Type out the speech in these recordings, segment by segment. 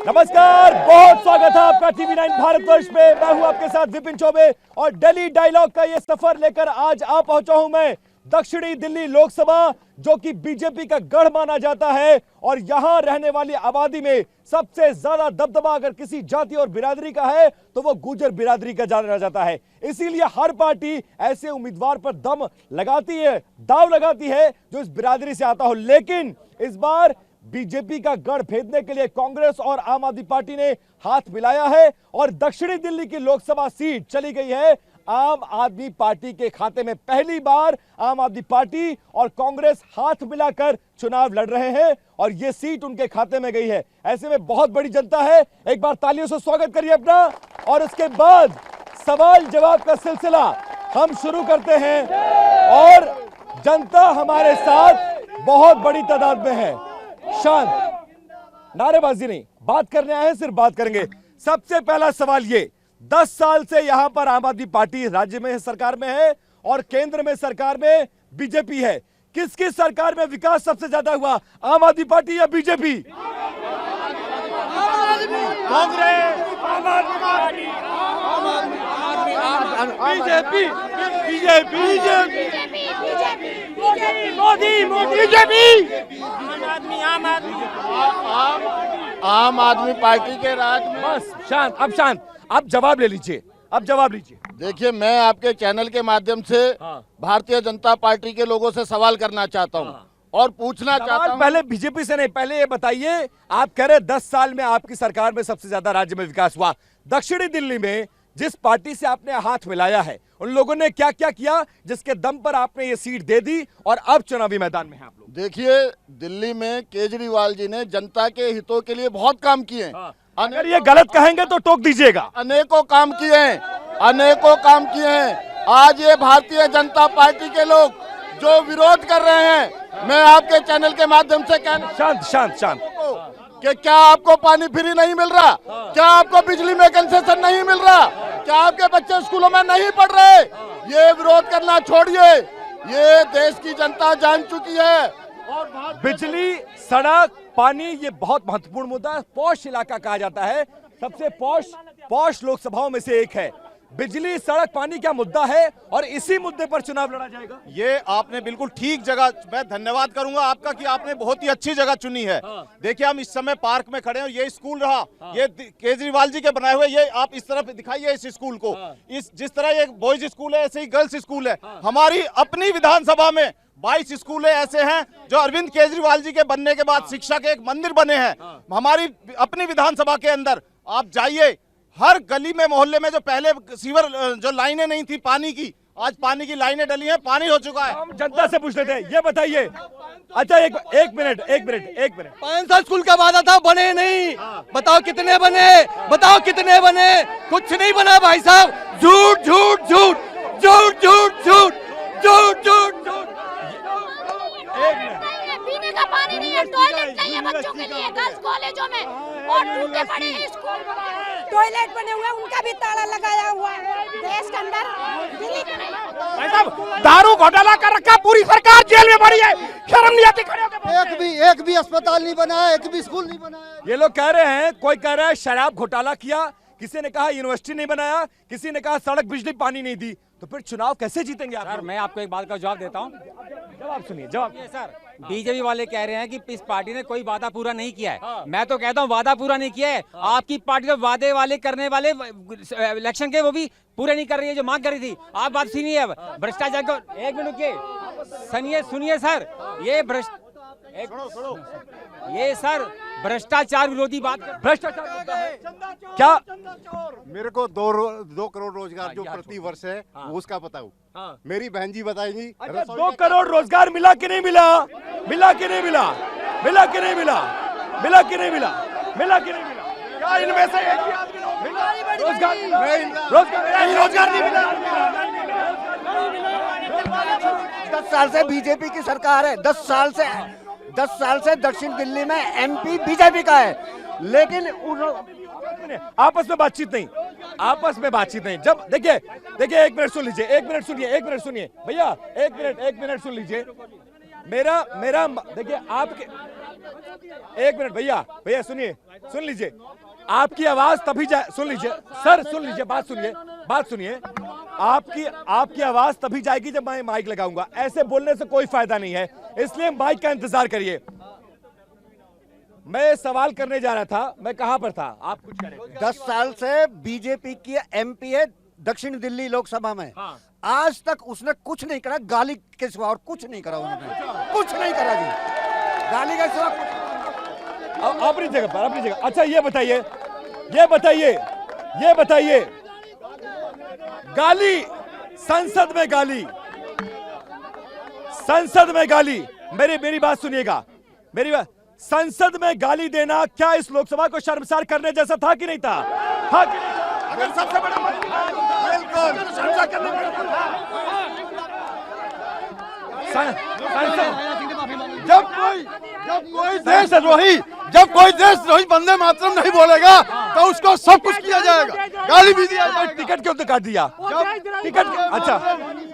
नमस्कार, बहुत स्वागत है आपका टीवी9 भारतवर्ष में। मैं हूं आपके साथ विपिन चौबे और दिल्ली डायलॉग का ये सफर लेकर आज आ पहुंचा हूं मैं दक्षिणी दिल्ली लोकसभा, जो कि बीजेपी का गढ़ माना जाता है। और यहां रहने वाली आबादी में सबसे ज्यादा दबदबा अगर किसी जाति और बिरादरी का है तो वो गुर्जर बिरादरी का जाना जाता है। इसीलिए हर पार्टी ऐसे उम्मीदवार पर दम लगाती है, दाव लगाती है जो इस बिरादरी से आता हो। लेकिन इस बार बीजेपी का गढ़ भेदने के लिए कांग्रेस और आम आदमी पार्टी ने हाथ मिलाया है और दक्षिणी दिल्ली की लोकसभा सीट चली गई है आम आदमी पार्टी के खाते में। पहली बार आम आदमी पार्टी और कांग्रेस हाथ मिलाकर चुनाव लड़ रहे हैं और यह सीट उनके खाते में गई है। ऐसे में बहुत बड़ी जनता है, एक बार तालियों से स्वागत करिए अपना। और उसके बाद सवाल जवाब का सिलसिला हम शुरू करते हैं और जनता हमारे साथ बहुत बड़ी तादाद में है। शांत, नारेबाजी नहीं, बात करने आए हैं, सिर्फ बात करेंगे। सबसे पहला सवाल ये, 10 साल से यहां पर आम आदमी पार्टी राज्य में सरकार में है और केंद्र में सरकार में बीजेपी है। किसकी सरकार में विकास सबसे ज्यादा हुआ, आम आदमी पार्टी या बीजेपी? कांग्रेस, आम आदमी party, BJP, BJP, Modi, Modi, BJP, आम आदमी पार्टी के राज में। बस शांत, अब शांत, आप जवाब ले लीजिए, अब जवाब लीजिए। देखिए, मैं आपके चैनल के माध्यम से भारतीय जनता पार्टी के लोगों से सवाल करना चाहता हूं और पूछना चाहता हूं। पहले बीजेपी से नहीं, पहले ये बताइए, आप कह रहे 10 साल में आपकी सरकार में सबसे ज्यादा राज्य में विकास हुआ। दक्षिणी दिल्ली में जिस पार्टी से आपने हाथ मिलाया है उन लोगों ने क्या क्या किया जिसके दम पर आपने ये सीट दे दी और अब चुनावी मैदान में हैं आप लोग? देखिए, दिल्ली में केजरीवाल जी ने जनता के हितों के लिए बहुत काम किए हैं। अगर ये गलत कहेंगे तो टोक दीजिएगा। अनेकों काम किए हैं, अनेकों काम किए हैं। आज ये भारतीय जनता पार्टी के लोग जो विरोध कर रहे हैं, मैं आपके चैनल के माध्यम से कहना, शांत शांत शांत, कि क्या आपको पानी फ्री नहीं मिल रहा, क्या आपको बिजली में कंसेशन नहीं मिल रहा, क्या आपके बच्चे स्कूलों में नहीं पढ़ रहे? ये विरोध करना छोड़िए, ये देश की जनता जान चुकी है। और बिजली, सड़क, पानी, ये बहुत महत्वपूर्ण मुद्दा है। पॉश इलाका कहा जाता है, सबसे पॉश लोकसभाओं में से एक है। बिजली, सड़क, पानी क्या मुद्दा है और इसी मुद्दे पर चुनाव लड़ा जाएगा। ये आपने बिल्कुल ठीक जगह, मैं धन्यवाद करूंगा आपका कि आपने बहुत ही अच्छी जगह चुनी है। देखिए, हम इस समय पार्क में खड़े हैं, ये स्कूल रहा, ये केजरीवाल जी के बनाए हुए, ये आप इस तरफ दिखाइए इस स्कूल को। इस जिस तरह ये बॉयज स्कूल है, ऐसे ही गर्ल्स स्कूल है। हमारी अपनी विधानसभा में 22 स्कूल ऐसे हैं जो अरविंद केजरीवाल जी के बनने के बाद शिक्षा के एक मंदिर बने हैं। हमारी अपनी विधानसभा के अंदर आप जाइए, हर गली में मोहल्ले में जो पहले सीवर जो लाइनें नहीं थी पानी की, आज पानी की लाइनें डली हैं, पानी हो चुका है। हम जनता से पूछ लेते हैं, ये बताइए। अच्छा, एक मिनट। 500 स्कूल का वादा था, बने नहीं। बताओ कितने बने, बताओ कितने बने? कुछ नहीं बना भाई साहब। झूठ झूठ झूठ झूठ झूठ झूठ झूठ झूठ झूठ। पीने का पानी नहीं है, टॉयलेट नहीं है बच्चों के लिए गर्ल्स कॉलेजों में, और टूटे पड़े स्कूल टॉयलेट बने हुए, उनका भी ताला लगाया हुआ है देश के अंदर। दिल्ली के नहीं, दारू घोटाला कर रखा, पूरी सरकार जेल में पड़ी है, शर्म नहीं आती खड़े होकर? एक भी अस्पताल नहीं बनाया, एक भी स्कूल नहीं बनाया। ये लोग कह रहे हैं, कोई कह रहा है शराब घोटाला किया, किसी ने कहा यूनिवर्सिटी नहीं बनाया, किसी ने कहा सड़क, बिजली, पानी नहीं दी। तो फिर चुनाव कैसे जीतेंगे आप? सर, मैं आपको एक बात का जवाब देता हूँ। जवाब सुनिए, जवाब। ये सर, बीजेपी वाले कह रहे हैं कि इस पार्टी ने कोई वादा पूरा नहीं किया है। मैं तो कहता हूँ वादा पूरा नहीं किया है। आपकी पार्टी तो वादे वाले करने वाले इलेक्शन के वो भी पूरे नहीं कर रही है जो मांग कर रही थी। आप बात सुनिए, भ्रष्टाचार को एक मिनट रुकिए, सुनिए सर, ये सर भ्रष्टाचार विरोधी बात, भ्रष्टाचार क्या? मेरे को 2 करोड़ रोजगार जो प्रति वर्ष है उसका बताऊं। मेरी बहन जी बताएंगी। अच्छा, 2 करोड़ रोजगार मिला कि नहीं मिला? मिला कि नहीं मिला? मिला कि नहीं मिला? मिला कि नहीं मिला? मिला कि नहीं मिला? क्या इनमें से एक भी आदमी रोजगार नहीं मिला? 10 साल से बीजेपी की सरकार है, 10 साल से दक्षिण दिल्ली में एमपी बीजेपी का है, लेकिन आपस में बातचीत नहीं। जब देखिए, एक मिनट सुन लीजिए, एक मिनट सुनिए भैया, एक मिनट सुन लीजिए। मेरा देखिए, आपके एक मिनट भैया, भैया सुनिए, सुन लीजिए, आपकी आवाज तभी सुन लीजिए सर, सुन लीजिए, बात सुनिए, आपकी आवाज तभी जाएगी जब मैं माइक लगाऊंगा। ऐसे बोलने से कोई फायदा नहीं है, इसलिए माइक का इंतजार करिए। मैं सवाल करने जा रहा था, मैं कहां पर था, आप कुछ करें। 10 साल से बीजेपी की एमपी है दक्षिण दिल्ली लोकसभा में। हाँ। आज तक उसने कुछ नहीं करा, गाली के सिवा और कुछ नहीं करा उन्होंने, कुछ नहीं करा जी, गाली के सिवा। अपनी जगह। अच्छा ये बताइए, गाली, संसद में गाली, मेरी बात सुनिएगा, संसद में गाली देना क्या इस लोकसभा को शर्मसार करने जैसा था कि नहीं था? हाँ कि नहीं? अगर सबसे बड़ा शर्मसार करने जब कोई देशद्रोही वंदे मातरम नहीं बोलेगा तो उसको सब कुछ किया जाएगा, गाली भी दिया जाएगा। टिकट क्यों काट दिया? टिकट, अच्छा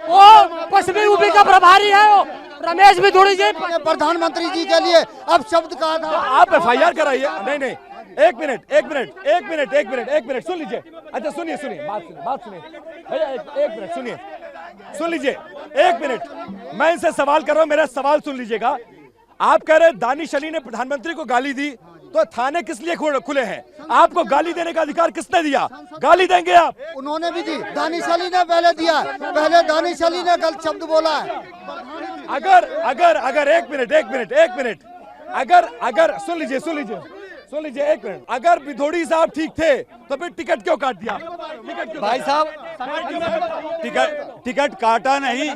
वो पश्चिमी यूपी का प्रभारी है, वो रमेश भी थोड़ी जी प्रधानमंत्री जी के लिए अब शब्द कहा था। आप FIR कराइए। नहीं, एक मिनट सुन लीजिए। अच्छा सुनिए, बात सुनिए भैया, एक मिनट सुन लीजिए, 1 मिनट। मैं इनसे सवाल कर रहा हूं, मेरा सवाल सुन लीजिएगा। आप कह रहे दानिश अली ने प्रधानमंत्री को गाली दी, तो थाने किस लिए खुले हैं? आपको गाली देने का अधिकार किसने दिया? गाली देंगे आप? उन्होंने भी दी, दानिश अली ने पहले दिया, पहले दानिश अली ने गलत शब्द बोला है। अगर एक मिनट, अगर सुन लीजिए, 1 मिनट, अगर विधोड़ी साहब ठीक थे तो फिर टिकट क्यों काट दिया? भाई साहब, टिकट काटा नहीं,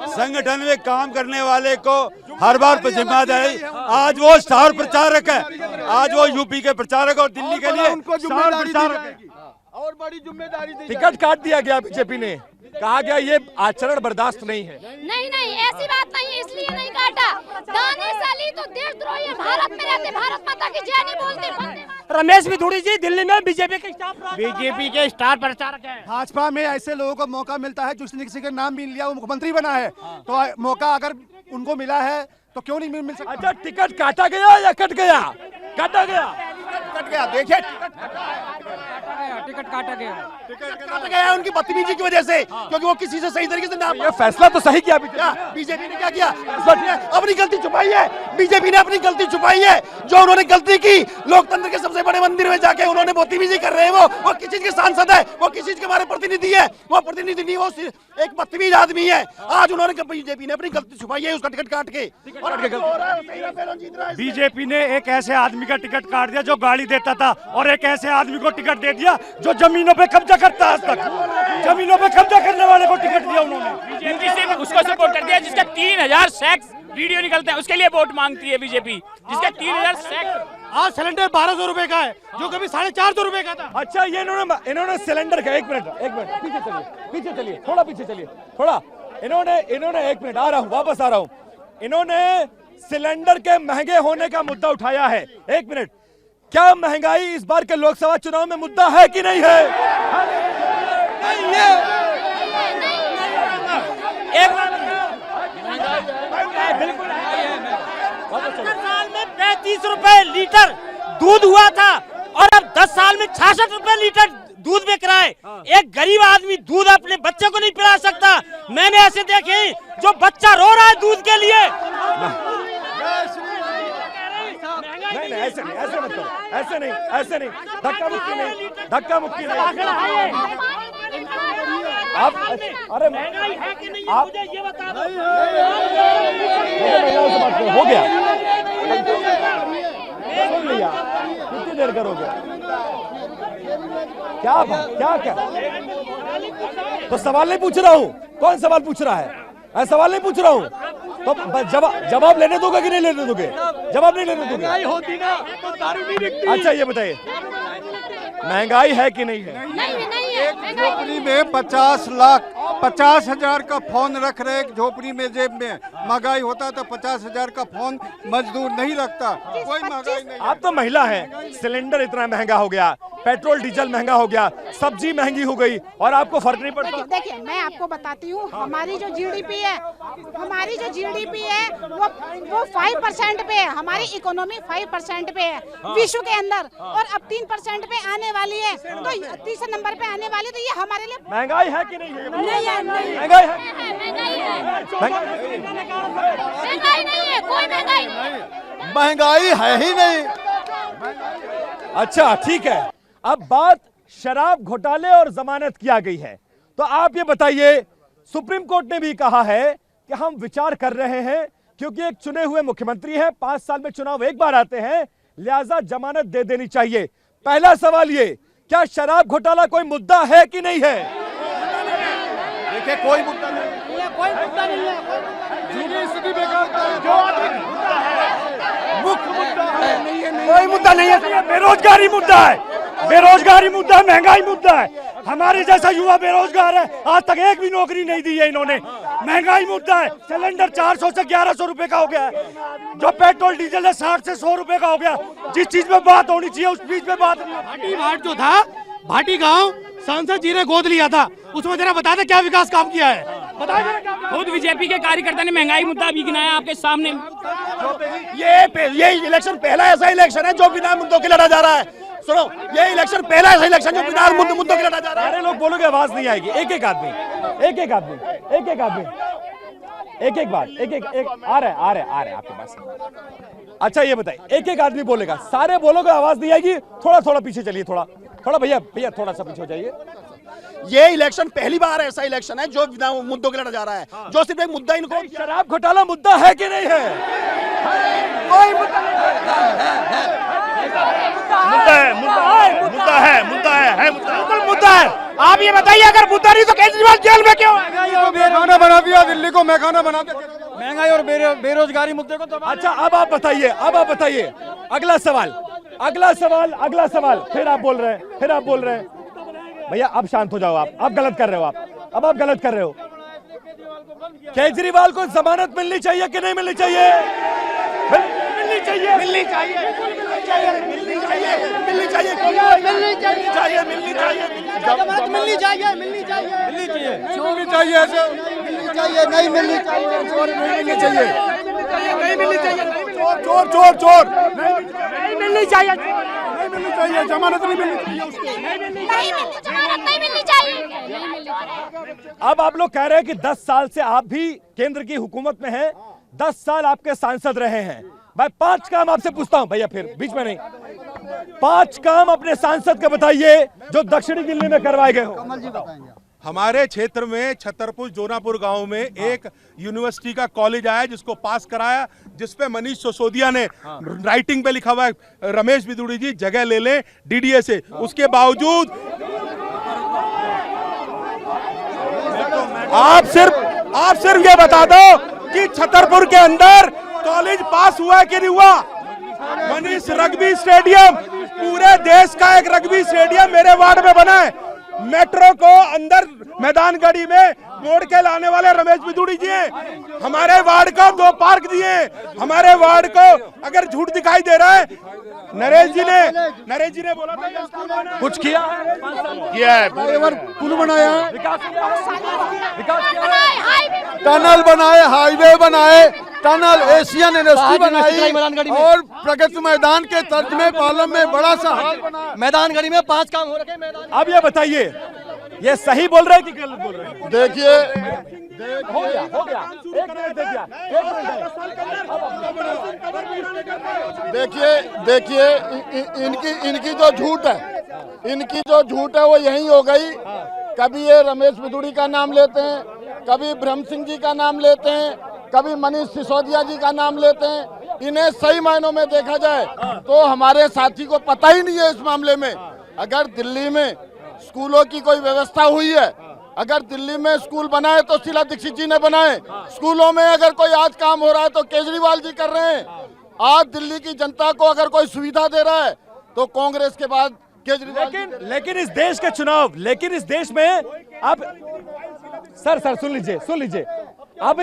संगठन में काम करने वाले को हर बार जिम्मेदारी। आज वो स्टार प्रचारक है, आज वो यूपी के प्रचारक और दिल्ली के लिए उनको जिम्मेदारी दी और बड़ी जिम्मेदारी दी। टिकट काट दिया गया बीजेपी ने, कहा गया ये आचरण बर्दाश्त नहीं है। नहीं, ऐसी बात नहीं है, इसलिए नहीं काटा। दानिश अली तो देशद्रोही है, भारत में रहते, भारत माता की जय नहीं बोलते। रमेश भी थोड़ी जी दिल्ली में बीजेपी के स्टार प्रचारक है। भाजपा में ऐसे लोगों को मौका मिलता है जिसने किसी का नाम भी लिया, वो मुख्यमंत्री बना है, तो मौका अगर उनको मिला है तो क्यों नहीं मिल सकता? अच्छा टिकट काटा गया या कट गया? काटा गया, कट गया। देखिए टिकट काटा गया उनकी बदतमीजी की वजह से, क्योंकि वो किसी से सही तरीके से ना। ये फैसला तो सही किया बीजेपी ने। क्या किया? अपनी गलती छुपाई है, बीजेपी ने अपनी गलती छुपाई है। जो उन्होंने गलती की, लोकतंत्र के सबसे बड़े मंदिर में जाके उन्होंने बदतमीजी कर रहे हैं। वो किस चीज के सांसद है, वो किस चीज के हमारे प्रतिनिधि है? वो प्रतिनिधि नहीं, वो एक बदतमीज आदमी है। आज उन्होंने बीजेपी ने अपनी गलती छुपाई है, उसका टिकट काट के। बीजेपी ने एक ऐसे आदमी का टिकट काट दिया जो गाली देता था, और एक ऐसे आदमी को टिकट दे दिया जो जमीनों पे कब्जा करता है। आज तक जमीनों पे कब्जा करने वाले को टिकट दिया उन्होंने। बीजेपी ने उसको सपोर्ट कर दिया जिसका 3000 सेक्स वीडियो निकलते हैं, उसके लिए वोट मांगती है बीजेपी, जिसका 3000 सेक्स। आज सिलेंडर 1200 रुपए का है, जो कभी 450 रुपए का था। अच्छा ये इन्होंने सिलेंडर का, एक मिनट पीछे चलिए, थोड़ा पीछे चलिए, थोड़ा। इन्होंने 1 मिनट, वापस आ रहा हूं। इन्होंने सिलेंडर के महंगे होने का मुद्दा उठाया है। 1 मिनट, क्या महंगाई इस बार के लोकसभा चुनाव में मुद्दा है कि नहीं है? नहीं है। बिल्कुल साल में 35 रुपए लीटर दूध हुआ था, और अब 10 साल में 66 रुपए लीटर दूध बिक रहा है। एक गरीब आदमी दूध अपने बच्चे को नहीं पिला सकता। मैंने ऐसे देखे जो बच्चा रो रहा है दूध के लिए। नहीं, ऐसे मत करो, ऐसे नहीं, धक्का मुक्की नहीं। आप अरे महंगाई है कि नहीं, आप मुझे ये बता दो। हो गया, सुन लिया, कितनी देर करोगे? क्या तो सवाल नहीं पूछ रहा हूँ। कौन सवाल पूछ रहा है? मैं सवाल नहीं पूछ रहा हूँ, तो जवाब लेने दोगे कि नहीं लेने दोगे? जवाब नहीं लेने दोगे? होती ना तो दारू नहीं बिकती। अच्छा ये बताइए, महंगाई है कि नहीं है? नहीं है। झोपड़ी में 50,000 का फोन रख रहे, झोपड़ी में जेब में महंगाई होता तो 50,000 का फोन मजदूर नहीं रखता। कोई महंगाई नहीं। आप तो महिला हैं, सिलेंडर इतना महंगा हो गया, पेट्रोल डीजल महंगा हो गया, सब्जी महंगी हो गई और आपको फर्क नहीं पड़ता? देखिए मैं आपको बताती हूँ, हमारी जो जीडीपी है वो 5% पे है, हमारी इकोनॉमी 5% पे है विश्व के अंदर, और अब 3% पे आने वाली है, तो तीसरे नंबर पे आने वाली, तो ये हमारे लिए महंगाई है कि नहीं है? नहीं है, महंगाई है, महंगाई नहीं है, कोई महंगाई नहीं, महंगाई है ही नहीं। अच्छा ठीक है, अब बात शराब घोटाले और जमानत की आ गई है, तो आप ये बताइए, सुप्रीम कोर्ट ने भी कहा है कि हम विचार कर रहे हैं क्योंकि एक चुने हुए मुख्यमंत्री है, 5 साल में चुनाव एक बार आते हैं, लिहाजा जमानत दे देनी चाहिए। पहला सवाल ये, क्या शराब घोटाला कोई मुद्दा है कि नहीं है? देखिए कोई मुद्दा नहीं, कोई मुद्दा नहीं है, मुख्य मुद्दा है, कोई मुद्दा नहीं है। बेरोजगारी मुद्दा है, बेरोजगारी मुद्दा है, महंगाई मुद्दा है। हमारे जैसा युवा बेरोजगार है, आज तक एक भी नौकरी नहीं दी है इन्होंने। महंगाई मुद्दा है, सिलेंडर 400 से 1100 रुपए का हो गया है, जो पेट्रोल डीजल है 60 से 100 रुपए का हो गया। जिस चीज में बात होनी चाहिए उस चीज में बात नहीं। भाटी घाट जो था, भाटी गांव सांसद जी ने गोद लिया था, उसमें जरा बता दे क्या विकास काम किया है, बता दे। खुद बीजेपी के कार्यकर्ता ने महंगाई मुद्दा भी गिनाया आपके सामने। ये इलेक्शन पहला ऐसा इलेक्शन है जो बिना मुद्दों के लड़ा जा रहा है। सुनो, ये इलेक्शन पहला ऐसा इलेक्शन जो बिना मुद्दों के लड़ा जा रहा है। सारे लोग बोलोगे आवाज नहीं आएगी, एक एक आदमी आ रहा है आपके पास। अच्छा ये बताइए, एक एक आदमी बोलेगा, सारे बोलोगे आवाज नहीं आएगी, थोड़ा पीछे चलिए, थोड़ा भैया थोड़ा सा पीछे हो जाइए। ये इलेक्शन पहली बार ऐसा इलेक्शन है जो बिना मुद्दों के लड़ा जा रहा है, जो सिर्फ एक मुद्दा इनको। शराब घोटाला मुद्दा है कि नहीं है? कोई मुद्दा है। आप ये बताइए, अगर मुद्दा नहीं तो केजरीवाल जेल में क्यों? खाना बना दिया दिल्ली को, मैं खाना बना दिया। महंगाई और बेरोजगारी मुद्दे को तो। अच्छा अब आप बताइए, अगला सवाल, फिर आप बोल रहे हैं। भैया अब शांत हो जाओ, आप गलत कर रहे हो। केजरीवाल को जमानत मिलनी चाहिए कि नहीं मिलनी चाहिए? मिलनी चाहिए। जमानत नहीं मिलनी चाहिए। अब आप लोग कह रहे हैं कि 10 साल से आप भी केंद्र की हुकूमत में हैं, 10 साल आपके सांसद रहे हैं। भाई 5 काम आपसे पूछता हूं, भैया फिर बीच में नहीं, 5 काम अपने सांसद के बताइए जो दक्षिणी दिल्ली में करवाए गए हो। हमारे क्षेत्र में छतरपुर जोनापुर गांव में एक यूनिवर्सिटी का कॉलेज आया जिसको पास कराया, जिसपे मनीष सिसोदिया ने राइटिंग पे लिखा हुआ है, रमेश बिदुड़ी जी जगह ले लें डीडीए से। उसके बावजूद आप सिर्फ ये बता दो कि छतरपुर के अंदर कॉलेज पास हुआ कि नहीं हुआ? मनीष रग्बी स्टेडियम, पूरे देश का एक रग्बी स्टेडियम मेरे वार्ड में बना है। मेट्रो को अंदर मैदानगढ़ी में मोड़ के लाने वाले रमेश बिदुड़ी जी हैं। हमारे वार्ड को 2 पार्क दिए। हमारे वार्ड को अगर झूठ दिखाई दे रहा है, नरेश जी ने बोला था कुछ किया है, पुल बनाया, टनल बनाए, हाईवे बनाए, टनल एशियन यूनिवर्सिटी बनाई और प्रगति मैदान के तर्ज में पालम में बड़ा सा हॉल बना। मैदानगढ़ी में 5 काम हो रखे मैदान। अब ये बताइए, ये सही बोल रहे हैं कि गलत बोल रहे हैं? देखिए हो गया, एक मिनट दे दिया, देखिए इनकी जो झूठ है वो यही हो गई। कभी ये रमेश बिदुड़ी का नाम लेते हैं, कभी ब्रह्म सिंह जी का नाम लेते हैं, कभी मनीष सिसोदिया जी का नाम लेते हैं। इन्हें सही मायनों में देखा जाए तो हमारे साथी को पता ही नहीं है इस मामले में। अगर दिल्ली में स्कूलों की कोई व्यवस्था हुई है, अगर दिल्ली में स्कूल बनाए तो शीला दीक्षित जी ने बनाए। स्कूलों में अगर कोई आज काम हो रहा है तो केजरीवाल जी कर रहे हैं। आज दिल्ली की जनता को अगर कोई सुविधा दे रहा है तो कांग्रेस के बाद केजरीवाल। लेकिन इस देश के चुनाव, लेकिन इस देश में अब सर सुन लीजिए, अब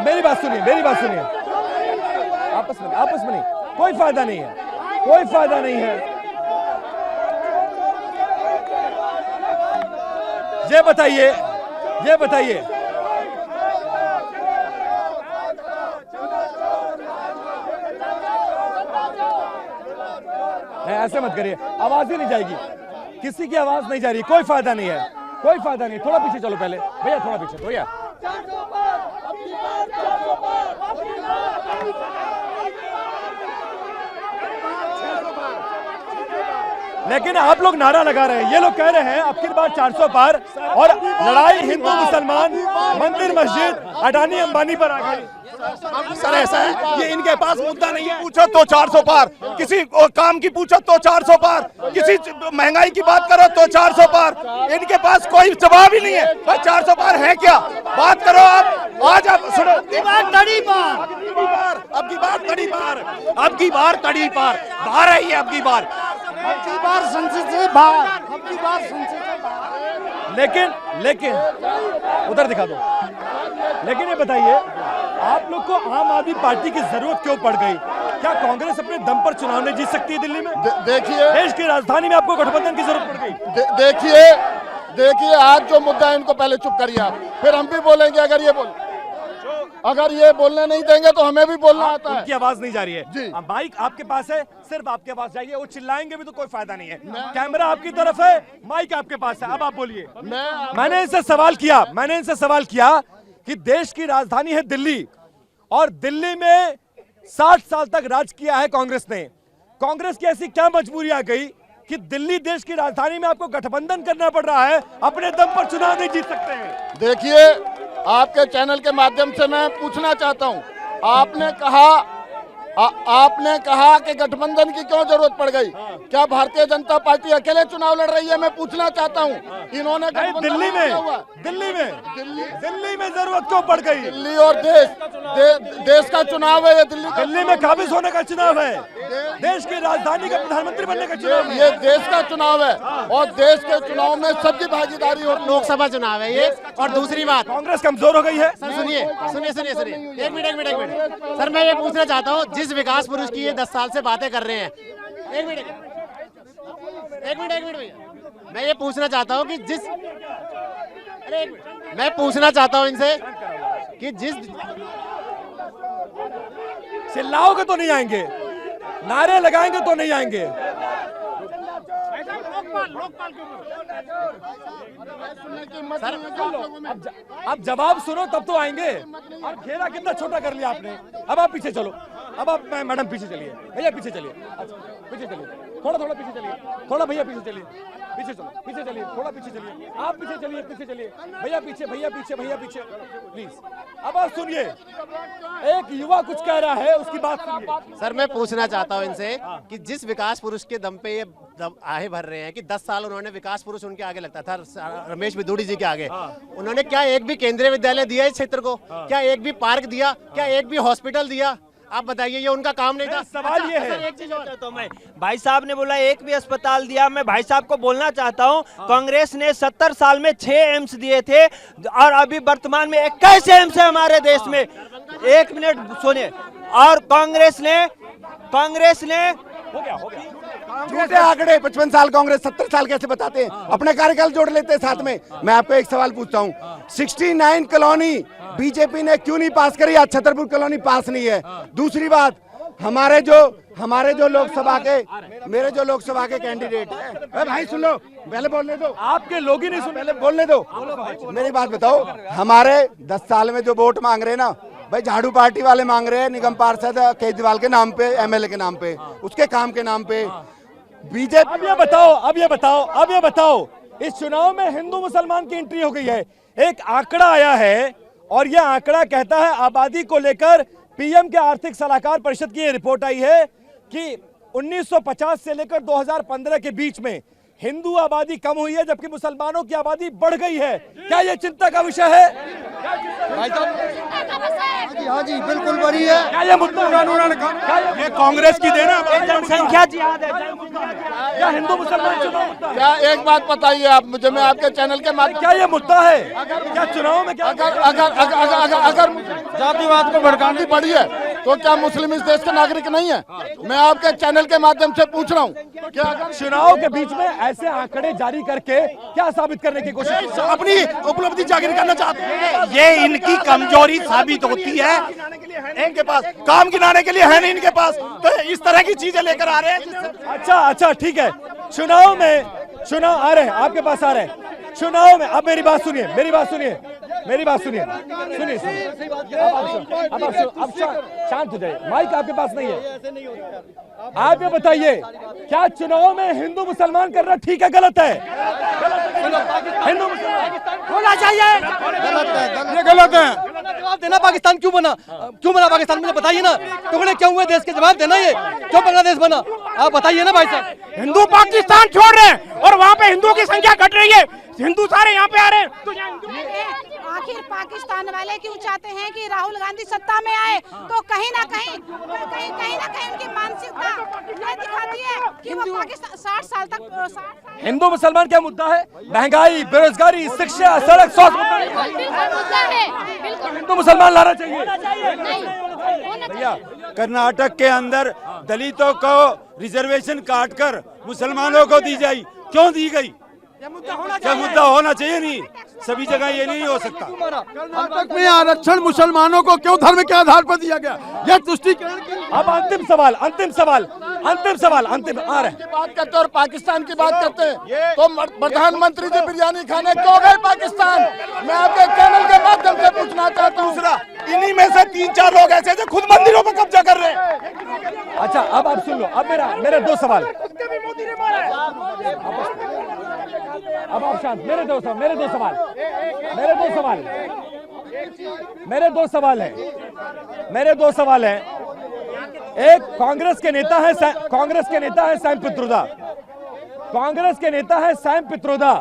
मेरी बात सुनिए, आपस में नहीं, कोई फायदा नहीं है, कोई फायदा नहीं है। ये बताइए ऐसे मत करिए, आवाज ही नहीं जाएगी, किसी की आवाज नहीं जा रही, कोई फायदा नहीं है, कोई फायदा नहीं। थोड़ा पीछे चलो पहले भैया, थोड़ा पीछे तो भैया। लेकिन आप लोग नारा लगा रहे हैं, ये लोग कह रहे हैं अब की बार 400 पार, और लड़ाई हिंदू मुसलमान, मंदिर मस्जिद, अडानी अंबानी पर आ गई। सर ऐसा है, ये इनके पास मुद्दा नहीं है, पूछो तो 400 पार, किसी काम की पूछो तो 400 पार, किसी महंगाई की बात करो तो 400 पार, इनके पास कोई जवाब ही नहीं है। भाई 400 पार है क्या, बात करो आप। आज आप सुनो, अब की बार तड़ी पार, अब की बार तड़ी पार, बाहर है ये, अब की बार संसद से बाहर, अब की बार संसद से बाहर। लेकिन उधर दिखा दो। लेकिन ये बताइए, आप लोग को आम आदमी पार्टी की जरूरत क्यों पड़ गई? क्या कांग्रेस अपने दम पर चुनाव नहीं जीत सकती है दिल्ली में? देखिए, देश की राजधानी में आपको गठबंधन की जरूरत पड़ गई। देखिए आज जो मुद्दा है इनको पहले चुप करिए आप, फिर हम भी बोलेंगे। अगर ये बोलने नहीं देंगे तो हमें भी बोलना आता है। उनकी आवाज नहीं जा रही है जी। माइक आपके पास है, सिर्फ आपकी आवाज जाइए, वो चिल्लाएंगे भी तो कोई फायदा नहीं है। कैमरा आपकी तरफ है, माइक आपके पास है, अब आप बोलिए। मैंने इनसे सवाल किया कि देश की राजधानी है दिल्ली, और दिल्ली में 60 साल तक राज किया है कांग्रेस ने। कांग्रेस की ऐसी क्या मजबूरी आ गई कि दिल्ली देश की राजधानी में आपको गठबंधन करना पड़ रहा है, अपने दम पर चुनाव नहीं जीत सकते हैं? देखिए, आपके चैनल के माध्यम से मैं पूछना चाहता हूं, आपने कहा कि गठबंधन की क्यों जरूरत पड़ गई? क्या भारतीय जनता पार्टी अकेले चुनाव लड़ रही है? मैं पूछना चाहता हूं। इन्होंने दिल्ली में जरूरत क्यों पड़ गई? दिल्ली और देश का चुनाव है ये। दिल्ली में काबिज होने का चुनाव है, देश की राजधानी का प्रधानमंत्री बनने का चुनाव है। ये देश का चुनाव है, और देश के चुनाव में सबकी भागीदारी हो। लोकसभा चुनाव है ये। और दूसरी बात, कांग्रेस कमजोर हो गई है। सर सुनिए, एक मिनट सर, मैं ये पूछना चाहता हूँ, जिस विकास पुरुष की ये 10 साल से बातें कर रहे हैं, एक मिनट भैया, मैं ये पूछना चाहता हूँ कि मैं पूछना चाहता हूँ इनसे कि चिल्लाओगे तो नहीं आएंगे, नारे लगाएंगे तो नहीं आएंगे। अब जवाब सुनो तब तो आएंगे। अब घेरा कितना छोटा कर लिया आपने। अब आप पीछे चलो, अब आप मैडम पीछे चलिए, भैया पीछे चलिए, अच्छा पीछे चलिए, थोड़ा पीछे चलिए, थोड़ा भैया पीछे चलिए, पीछे चलो, पीछे चलिए, थोड़ा पीछे चलिए, आप पीछे चलिए, भैया पीछे प्लीज। अब आप सुनिए, एक युवा कुछ कह रहा है, उसकी बात सुनिए। सर मैं पूछना चाहता हूँ इनसे कि जिस विकास पुरुष के दम पे ये आहे भर रहे हैं कि 10 साल उन्होंने, विकास पुरुष उनके आगे लगता था रमेश बिदूड़ी जी के आगे, उन्होंने क्या एक भी केंद्रीय विद्यालय दिया इस क्षेत्र को? क्या एक भी पार्क दिया? क्या एक भी हॉस्पिटल दिया? आप बताइए, ये उनका काम नहीं था? सवाल ये है। एक चीज और तो मैं, भाई साहब ने बोला एक भी अस्पताल दिया, मैं भाई साहब को बोलना चाहता हूँ, कांग्रेस ने 70 साल में 6 एम्स दिए थे, और अभी वर्तमान में 21 एम्स है हमारे देश में। एक मिनट सुनिए, और कांग्रेस ने हो गया झूठे आंकड़े, 55 साल कांग्रेस 70 साल कैसे बताते हैं? अपने कार्यकाल जोड़ लेते हैं साथ में। मैं आपको एक सवाल पूछता हूँ, 69 कॉलोनी बीजेपी ने क्यों नहीं पास करी? आज छतरपुर कॉलोनी पास नहीं है। दूसरी बात, हमारे जो लोकसभा के, मेरे जो लोकसभा के कैंडिडेट है, भाई सुन लो, पहले बोलने दो, आपके लोग ही नहीं सुन, पहले बोलने दो। मेरी बात बताओ, हमारे 10 साल में जो वोट मांग रहे हैं ना भाई, झाड़ू पार्टी वाले मांग रहे हैं निगम पार्षद केजरीवाल के नाम पे, एमएलए के नाम पे, उसके काम के नाम पे। बीजेपी अब ये बताओ, इस चुनाव में हिंदू मुसलमान की एंट्री हो गई है। एक आंकड़ा आया है, और यह आंकड़ा कहता है, आबादी को लेकर पीएम के आर्थिक सलाहकार परिषद की यह रिपोर्ट आई है कि 1950 से लेकर 2015 के बीच में हिंदू आबादी कम हुई है, जबकि मुसलमानों की आबादी बढ़ गई है। क्या यह चिंता का विषय है? हाँ जी बिल्कुल बड़ी है। क्या ये मुद्दा ये कांग्रेस की देना जनसंख्या जिहाद है, क्या हिंदू मुसलमान चुनाव मुद्दा है? क्या एक बात बताइए आप मुझे, मैं आपके चैनल के माध्यम क्या ये मुद्दा है? क्या चुनाव में क्या अगर जातिवाद को भड़कानी पड़ी है तो क्या मुस्लिम इस देश के नागरिक नहीं है? मैं आपके चैनल के माध्यम से पूछ रहा हूँ, क्या अगर चुनाव के बीच में ऐसे आंकड़े जारी करके क्या साबित करने की कोशिश? अपनी उपलब्धि जाहिर करना चाहते हैं? ये इनकी कमजोरी साबित होती है। इनके पास काम गिनाने के लिए है नहीं इनके पास, तो इस तरह की चीजें लेकर आ रहे हैं। अच्छा ठीक है, चुनाव आ रहे हैं, आपके पास आ रहे हैं चुनाव में। अब मेरी बात सुनिए, अब शांत हो जाइए, माइक आपके पास नहीं है। आप ये बताइए, क्या चुनाव में हिंदू मुसलमान करना ठीक है गलत है? हिंदू मुसलमान होना चाहिए, ये गलत है। जवाब देना। पाकिस्तान क्यों बना पाकिस्तान, मुझे बताइए ना। टुकड़े क्यों हुए देश के, जवाब देना। ये क्यों बांग्लादेश बना, आप बताइए ना भाई साहब। हिंदू पाकिस्तान छोड़ रहे हैं और वहाँ पे हिंदुओं की संख्या घट रही है, हिंदू सारे यहाँ पे आ रहे हैं। तो आखिर पाकिस्तान वाले क्यों चाहते हैं कि राहुल गांधी सत्ता में आए? तो कहीं ना कहीं उनकी मानसिकता ये दिखाती है कि वो पाकिस्तान 60 साल तक हिंदू मुसलमान क्या मुद्दा है? महंगाई, बेरोजगारी, शिक्षा, सड़क, स्वास्थ्य मुद्दा है। हिंदू मुसलमान लाना चाहिए। भैया, कर्नाटक के अंदर दलितों को रिजर्वेशन काटकर मुसलमानों को दी जाए, क्यों दी गई? क्या मुद्दा होना चाहिए? नहीं, सभी जगह ये नहीं हो सकता। कर्नाटक में आरक्षण मुसलमानों को क्यों धर्म के आधार पर दिया गया? यह तुष्टिकरण की अब अंतिम सवाल आ रहे हैं। बात करते और पाकिस्तान की बात करते हैं, तो प्रधानमंत्री जी बिरयानी खाने क्यों गए पाकिस्तान? मैं आपके चैनल के माध्यम से पूछना चाहता हूँ। इन्हीं में से 3-4 लोग ऐसे जो खुद मंदिरों पर कब्जा कर रहे हैं। अच्छा, अब आप सुन लो, अब मेरे दो सवाल, अब आप शांत। मेरे दो सवाल हैं। एक कांग्रेस के नेता है सैम पित्रोदा।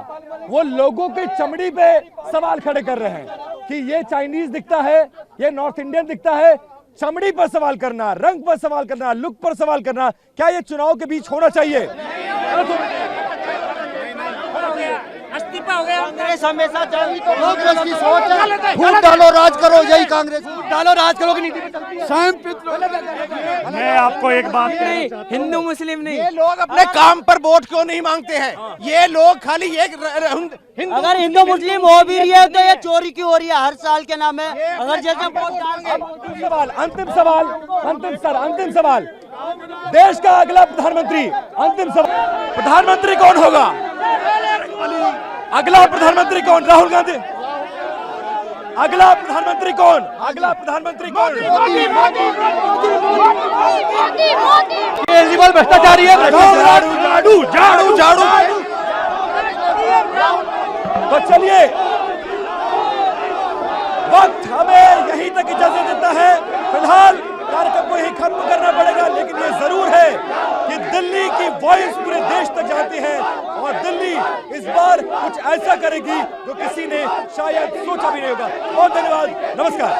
वो लोगों की चमड़ी पे सवाल खड़े कर रहे हैं कि ये चाइनीज दिखता है, ये नॉर्थ इंडियन दिखता है। चमड़ी पर सवाल करना, रंग पर सवाल करना, लुक पर सवाल करना, क्या ये चुनाव के बीच होना चाहिए? इस्तीफा हो गया। कांग्रेस हमेशा चाही तो कांग्रेस की सोच है, फूट डालो राज करो, यही कांग्रेस। डालो राज करो की नीति पे चलती है। मैं आपको एक बात कहूं, हिंदू मुस्लिम नहीं, ये लोग अपने काम पर वोट क्यों नहीं मांगते हैं? ये लोग खाली एक अगर हिंदू मुस्लिम हो भी रही है तो ये चोरी क्यों हो रही है हर साल के नाम है? अगर जैसे अंतिम सवाल, देश का अगला प्रधानमंत्री, प्रधानमंत्री कौन होगा? अगला प्रधानमंत्री कौन? राहुल गांधी? अगला प्रधानमंत्री कौन? केजरीवाल भ्रष्टाचारी है। झाड़ू। तो चलिए, वक्त हमें यहीं तक इजाजत देता है। फिलहाल कार्यक्रम को ही खत्म करना पड़ेगा, लेकिन ये जरूर है कि दिल्ली की वॉइस पूरे देश तक जाती है और दिल्ली इस बार कुछ ऐसा करेगी जो किसी ने शायद सोचा भी नहीं होगा। बहुत धन्यवाद, नमस्कार।